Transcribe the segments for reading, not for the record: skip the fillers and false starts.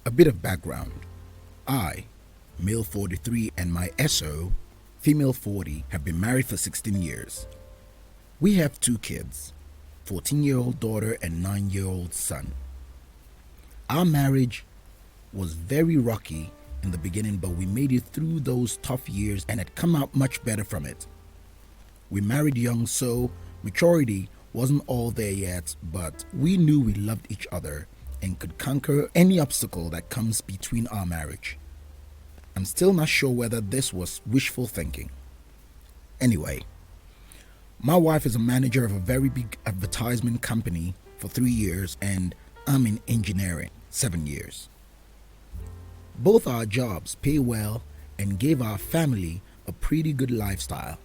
A bit of background. I, male 43, and my SO, female 40, have been married for 16 years. We have 2 kids, 14-year-old daughter and 9-year-old son. Our marriage was very rocky in the beginning, but we made it through those tough years and had come out much better from it. We married young, so maturity wasn't all there yet, but we knew we loved each other and could conquer any obstacle that comes between our marriage. I'm still not sure whether this was wishful thinking. Anyway, my wife is a manager of a very big advertisement company for 3 years, and I'm in engineering 7 years. Both our jobs pay well and gave our family a pretty good lifestyle.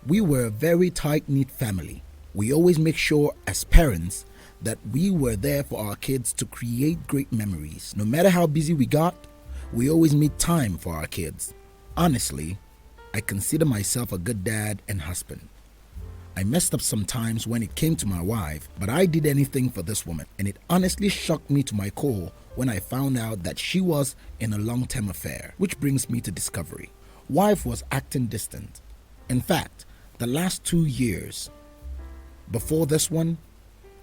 We were a very tight-knit family. We always make sure as parents that we were there for our kids to create great memories. No matter how busy we got, we always made time for our kids. Honestly, I consider myself a good dad and husband. I messed up sometimes when it came to my wife, but I did anything for this woman, and it honestly shocked me to my core when I found out that she was in a long-term affair, which brings me to discovery. Wife was acting distant. In fact, the last 2 years before this one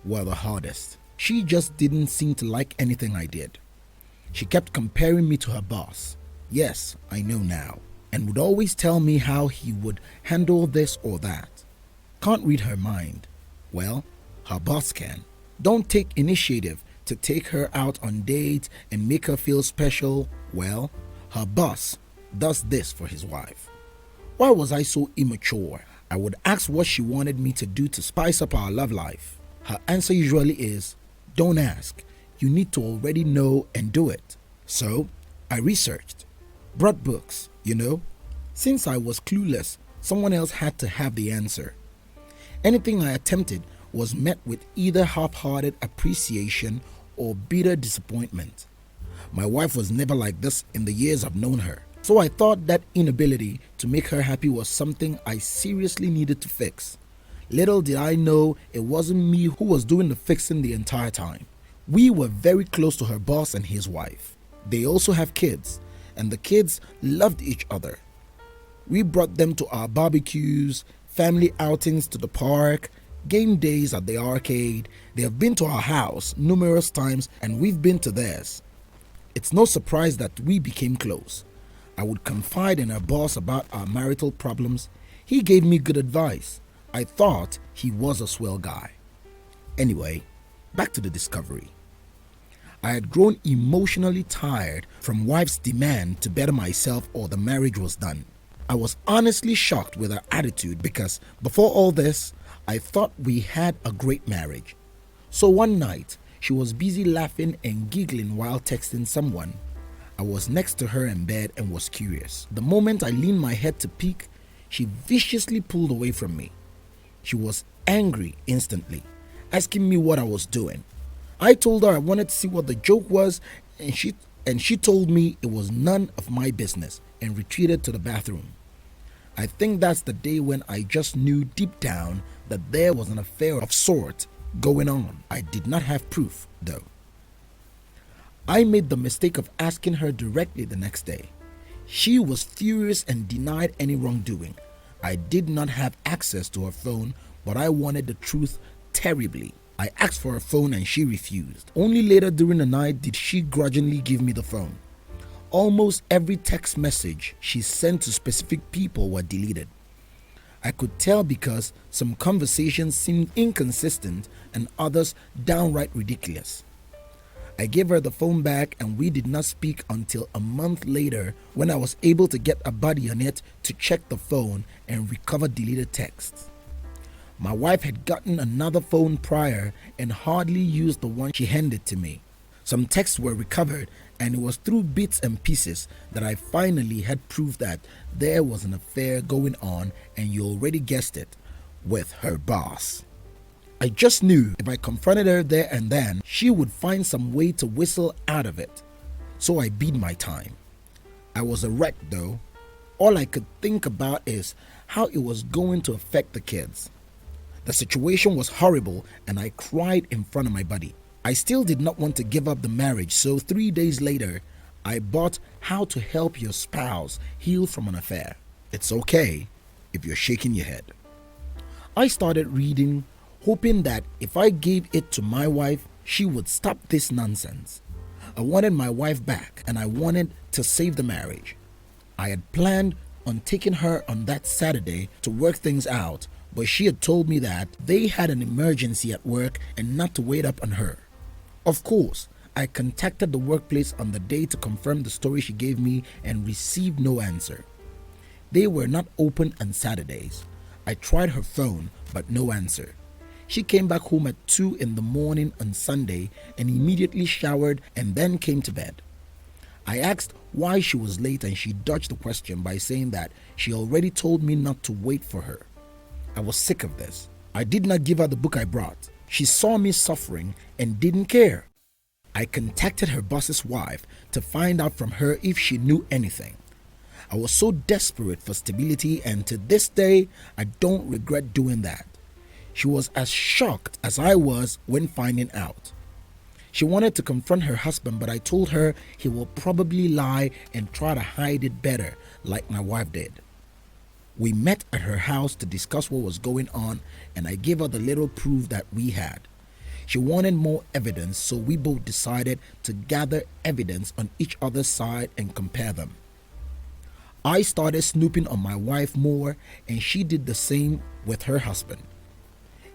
were the hardest. She just didn't seem to like anything I did. She kept comparing me to her boss. Yes, I know now. And would always tell me how he would handle this or that. Can't read her mind. Well, her boss can. Don't take initiative to take her out on dates and make her feel special. Well, her boss does this for his wife. Why was I so immature? I would ask what she wanted me to do to spice up our love life. Her answer usually is, don't ask. You need to already know and do it. So, I researched, brought books, Since I was clueless, someone else had to have the answer. Anything I attempted was met with either half-hearted appreciation or bitter disappointment. My wife was never like this in the years I've known her, so I thought that inability to make her happy was something I seriously needed to fix. Little did I know it wasn't me who was doing the fixing the entire time. We were very close to her boss and his wife. They also have kids, and the kids loved each other. We brought them to our barbecues, family outings to the park, game days at the arcade. They have been to our house numerous times, and we've been to theirs. It's no surprise that we became close. I would confide in her boss about our marital problems. He gave me good advice. I thought he was a swell guy. Anyway, back to the discovery. I had grown emotionally tired from wife's demand to better myself or the marriage was done. I was honestly shocked with her attitude because before all this, I thought we had a great marriage. So one night, she was busy laughing and giggling while texting someone. I was next to her in bed and was curious. The moment I leaned my head to peek, she viciously pulled away from me. She was angry instantly, asking me what I was doing. I told her I wanted to see what the joke was, and she told me it was none of my business and retreated to the bathroom. I think that's the day when I just knew deep down that there was an affair of sort going on. I did not have proof, though. I made the mistake of asking her directly the next day. She was furious and denied any wrongdoing. I did not have access to her phone, but I wanted the truth terribly. I asked for her phone and she refused. Only later during the night did she grudgingly give me the phone. Almost every text message she sent to specific people were deleted. I could tell because some conversations seemed inconsistent and others downright ridiculous. I gave her the phone back and we did not speak until a month later when I was able to get a buddy on it to check the phone and recover deleted texts. My wife had gotten another phone prior and hardly used the one she handed to me. Some texts were recovered and it was through bits and pieces that I finally had proof that there was an affair going on, and you already guessed it, with her boss. I just knew if I confronted her there and then, she would find some way to whistle out of it. So I bid my time. I was a wreck though. All I could think about is how it was going to affect the kids. The situation was horrible and I cried in front of my buddy. I still did not want to give up the marriage, so 3 days later, I bought How to Help Your Spouse Heal from an Affair. It's okay if you're shaking your head. I started reading, hoping that if I gave it to my wife, she would stop this nonsense. I wanted my wife back, and I wanted to save the marriage. I had planned on taking her on that Saturday to work things out, but she had told me that they had an emergency at work and not to wait up on her. Of course, I contacted the workplace on the day to confirm the story she gave me and received no answer. They were not open on Saturdays. I tried her phone, but no answer. She came back home at 2 in the morning on Sunday and immediately showered and then came to bed. I asked why she was late and she dodged the question by saying that she already told me not to wait for her. I was sick of this. I did not give her the book I brought. She saw me suffering and didn't care. I contacted her boss's wife to find out from her if she knew anything. I was so desperate for stability, and to this day, I don't regret doing that. She was as shocked as I was when finding out. She wanted to confront her husband, but I told her he will probably lie and try to hide it better, like my wife did. We met at her house to discuss what was going on, and I gave her the little proof that we had. She wanted more evidence, so we both decided to gather evidence on each other's side and compare them. I started snooping on my wife more, and she did the same with her husband.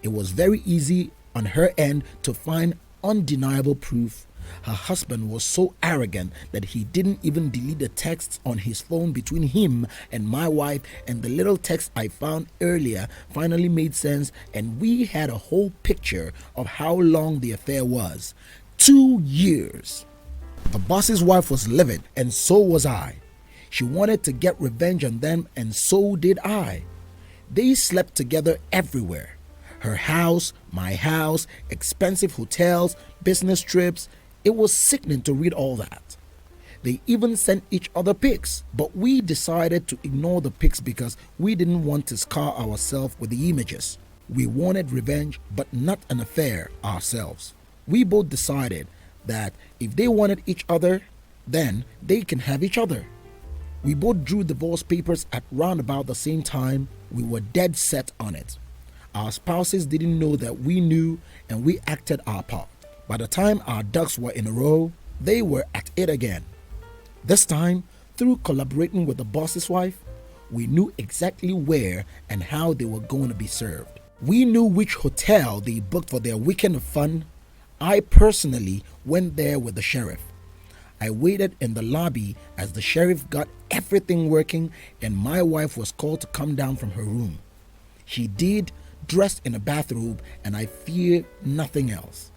It was very easy on her end to find undeniable proof. Her husband was so arrogant that he didn't even delete the texts on his phone between him and my wife, and the little text I found earlier finally made sense, and we had a whole picture of how long the affair was. 2 years. The boss's wife was livid, and so was I. She wanted to get revenge on them, and so did I. They slept together everywhere. Her house, my house, expensive hotels, business trips. It was sickening to read all that. They even sent each other pics, but we decided to ignore the pics because we didn't want to scar ourselves with the images. We wanted revenge, but not an affair ourselves. We both decided that if they wanted each other, then they can have each other. We both drew divorce papers at round about the same time. We were dead set on it. Our spouses didn't know that we knew, and we acted our part. By the time our ducks were in a row, they were at it again. This time, through collaborating with the boss's wife, we knew exactly where and how they were going to be served. We knew which hotel they booked for their weekend of fun. I personally went there with the sheriff. I waited in the lobby as the sheriff got everything working, and my wife was called to come down from her room. She did, dressed in a bathrobe, and I fear nothing else.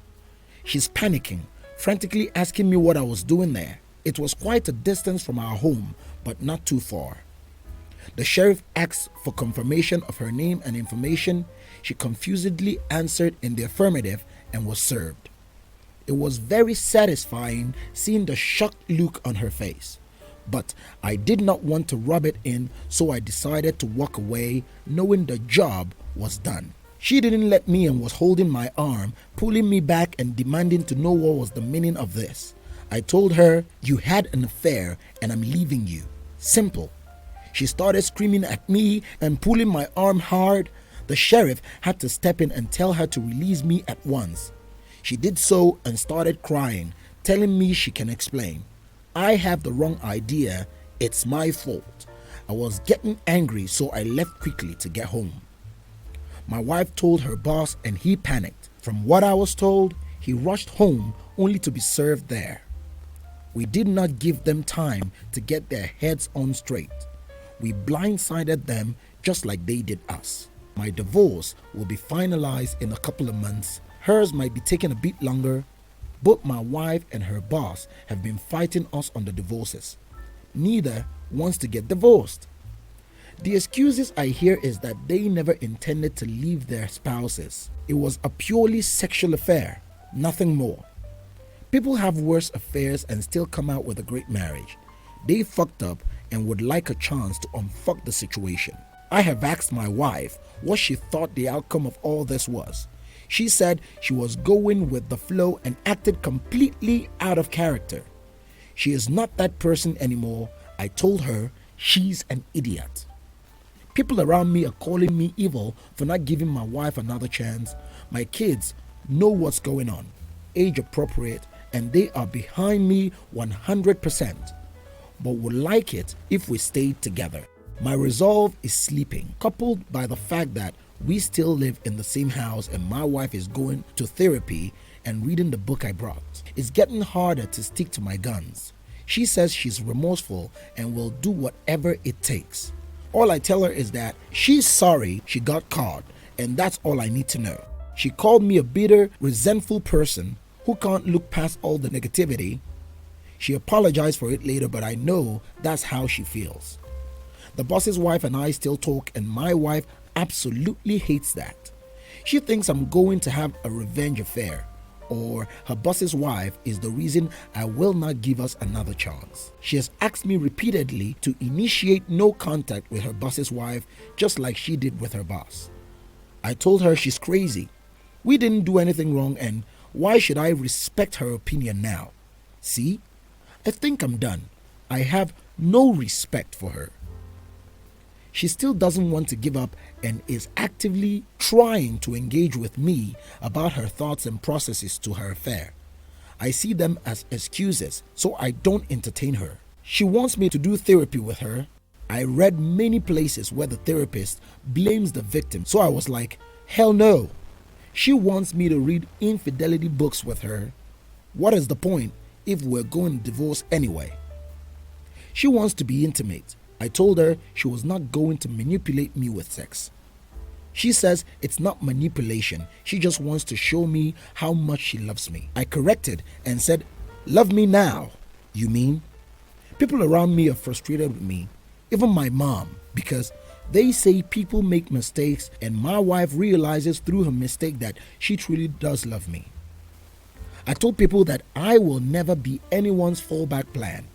She's panicking, frantically asking me what I was doing there. It was quite a distance from our home, but not too far. The sheriff asked for confirmation of her name and information. She confusedly answered in the affirmative and was served. It was very satisfying seeing the shocked look on her face. But I did not want to rub it in, so I decided to walk away, knowing the job was done. She didn't let me and was holding my arm, pulling me back and demanding to know what was the meaning of this. I told her, "You had an affair and I'm leaving you. Simple." She started screaming at me and pulling my arm hard. The sheriff had to step in and tell her to release me at once. She did so and started crying, telling me she can explain. I have the wrong idea. It's my fault. I was getting angry, so I left quickly to get home. My wife told her boss and he panicked. From what I was told, he rushed home only to be served there. We did not give them time to get their heads on straight. We blindsided them just like they did us. My divorce will be finalized in a couple of months. Hers might be taking a bit longer. Both my wife and her boss have been fighting us on the divorces. Neither wants to get divorced. The excuses I hear is that they never intended to leave their spouses. It was a purely sexual affair, nothing more. People have worse affairs and still come out with a great marriage. They fucked up and would like a chance to unfuck the situation. I have asked my wife what she thought the outcome of all this was. She said she was going with the flow and acted completely out of character. She is not that person anymore. I told her she's an idiot. People around me are calling me evil for not giving my wife another chance. My kids know what's going on, age appropriate, and they are behind me 100%, but would like it if we stayed together. My resolve is sleeping, coupled by the fact that we still live in the same house and my wife is going to therapy and reading the book I brought. It's getting harder to stick to my guns. She says she's remorseful and will do whatever it takes. All I tell her is that she's sorry she got caught, and that's all I need to know. She called me a bitter, resentful person who can't look past all the negativity. She apologized for it later, but I know that's how she feels. The boss's wife and I still talk, and my wife absolutely hates that. She thinks I'm going to have a revenge affair, or her boss's wife is the reason I will not give us another chance. She has asked me repeatedly to initiate no contact with her boss's wife, just like she did with her boss. I told her she's crazy. We didn't do anything wrong, and why should I respect her opinion now? See, I think I'm done. I have no respect for her. She still doesn't want to give up and is actively trying to engage with me about her thoughts and processes to her affair. I see them as excuses, so I don't entertain her. She wants me to do therapy with her. I read many places where the therapist blames the victim, so I was like, hell no. She wants me to read infidelity books with her. What is the point if we're going to divorce anyway? She wants to be intimate. I told her she was not going to manipulate me with sex. She says it's not manipulation. She just wants to show me how much she loves me. I corrected and said, love me now, you mean? People around me are frustrated with me, even my mom, because they say people make mistakes and my wife realizes through her mistake that she truly does love me. I told people that I will never be anyone's fallback plan.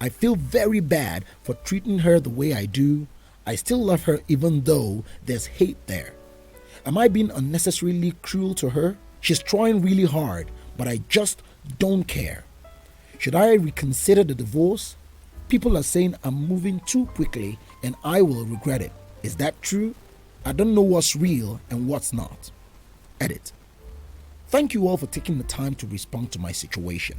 I feel very bad for treating her the way I do. I still love her even though there's hate there. Am I being unnecessarily cruel to her? She's trying really hard, but I just don't care. Should I reconsider the divorce? People are saying I'm moving too quickly and I will regret it. Is that true? I don't know what's real and what's not. Edit. Thank you all for taking the time to respond to my situation.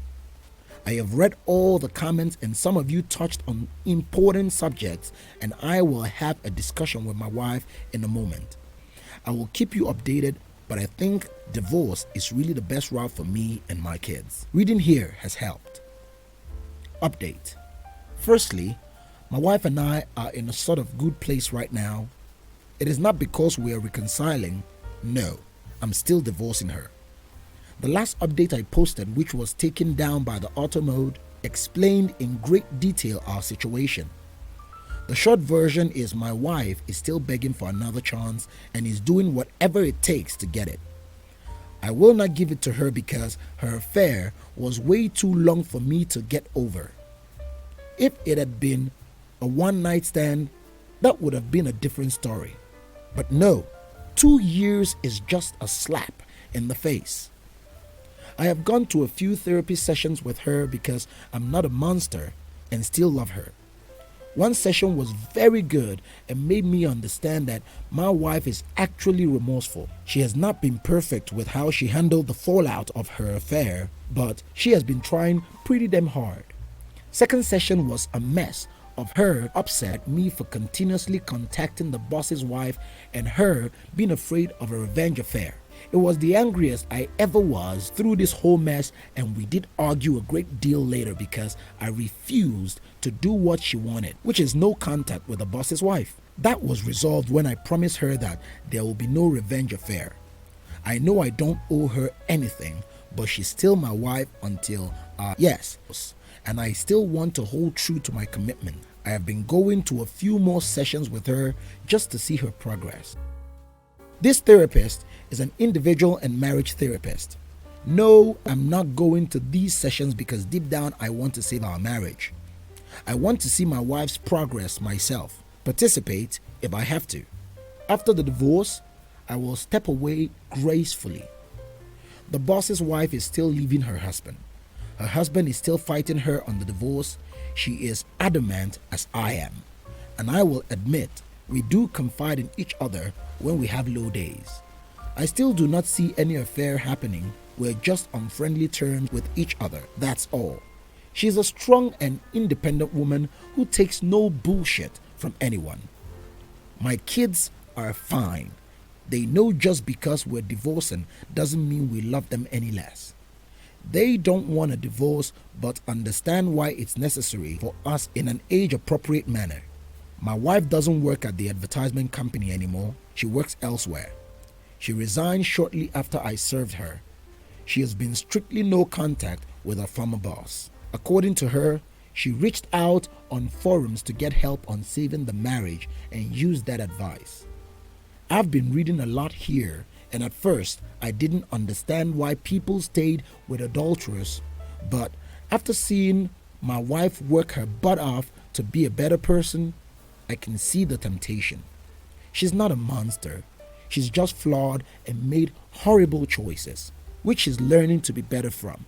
I have read all the comments and some of you touched on important subjects, and I will have a discussion with my wife in a moment. I will keep you updated, but I think divorce is really the best route for me and my kids. Reading here has helped. Update. Firstly, my wife and I are in a sort of good place right now. It is not because we are reconciling. No, I'm still divorcing her. The last update I posted, which was taken down by the auto mode, explained in great detail our situation. The short version is my wife is still begging for another chance and is doing whatever it takes to get it. I will not give it to her because her affair was way too long for me to get over. If it had been a one-night stand, that would have been a different story. But no, 2 years is just a slap in the face. I have gone to a few therapy sessions with her because I'm not a monster and still love her. One session was very good and made me understand that my wife is actually remorseful. She has not been perfect with how she handled the fallout of her affair, but she has been trying pretty damn hard. Second session was a mess of her upset at me for continuously contacting the boss's wife and her being afraid of a revenge affair. It was the angriest I ever was through this whole mess, and we did argue a great deal later because I refused to do what she wanted, which is no contact with the boss's wife. That was resolved when I promised her that there will be no revenge affair. I know I don't owe her anything, but she's still my wife until yes, and I still want to hold true to my commitment. I have been going to a few more sessions with her just to see her progress. This therapist is an individual and marriage therapist. No, I'm not going to these sessions because deep down I want to save our marriage. I want to see my wife's progress myself, participate if I have to. After the divorce, I will step away gracefully. The boss's wife is still leaving her husband. Her husband is still fighting her on the divorce. She is adamant as I am. And I will admit, we do confide in each other when we have low days. I still do not see any affair happening. We're just on friendly terms with each other, that's all. She is a strong and independent woman who takes no bullshit from anyone. My kids are fine. They know just because we're divorcing doesn't mean we love them any less. They don't want a divorce but understand why it's necessary for us in an age-appropriate manner. My wife doesn't work at the advertisement company anymore. She works elsewhere. She resigned shortly after I served her. She has been strictly no contact with her former boss. According to her, she reached out on forums to get help on saving the marriage and used that advice. I've been reading a lot here, and at first I didn't understand why people stayed with adulterers, but after seeing my wife work her butt off to be a better person, I can see the temptation. She's not a monster. She's just flawed and made horrible choices, which she's learning to be better from.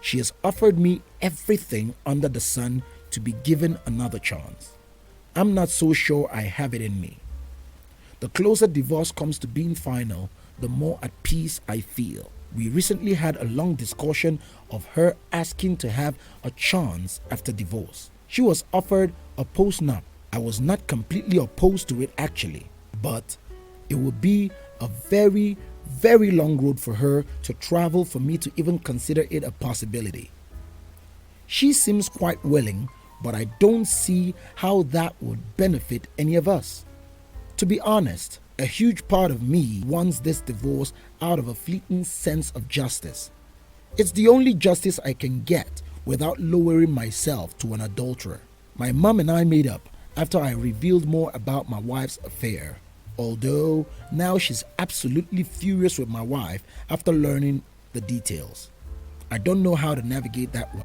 She has offered me everything under the sun to be given another chance. I'm not so sure I have it in me. The closer divorce comes to being final, the more at peace I feel. We recently had a long discussion of her asking to have a chance after divorce. She was offered a post-nup. I was not completely opposed to it actually, but it would be a very, very long road for her to travel for me to even consider it a possibility. She seems quite willing, but I don't see how that would benefit any of us. To be honest, a huge part of me wants this divorce out of a fleeting sense of justice. It's the only justice I can get without lowering myself to an adulterer. My mom and I made up after I revealed more about my wife's affair. Although now she's absolutely furious with my wife after learning the details. I don't know how to navigate that one.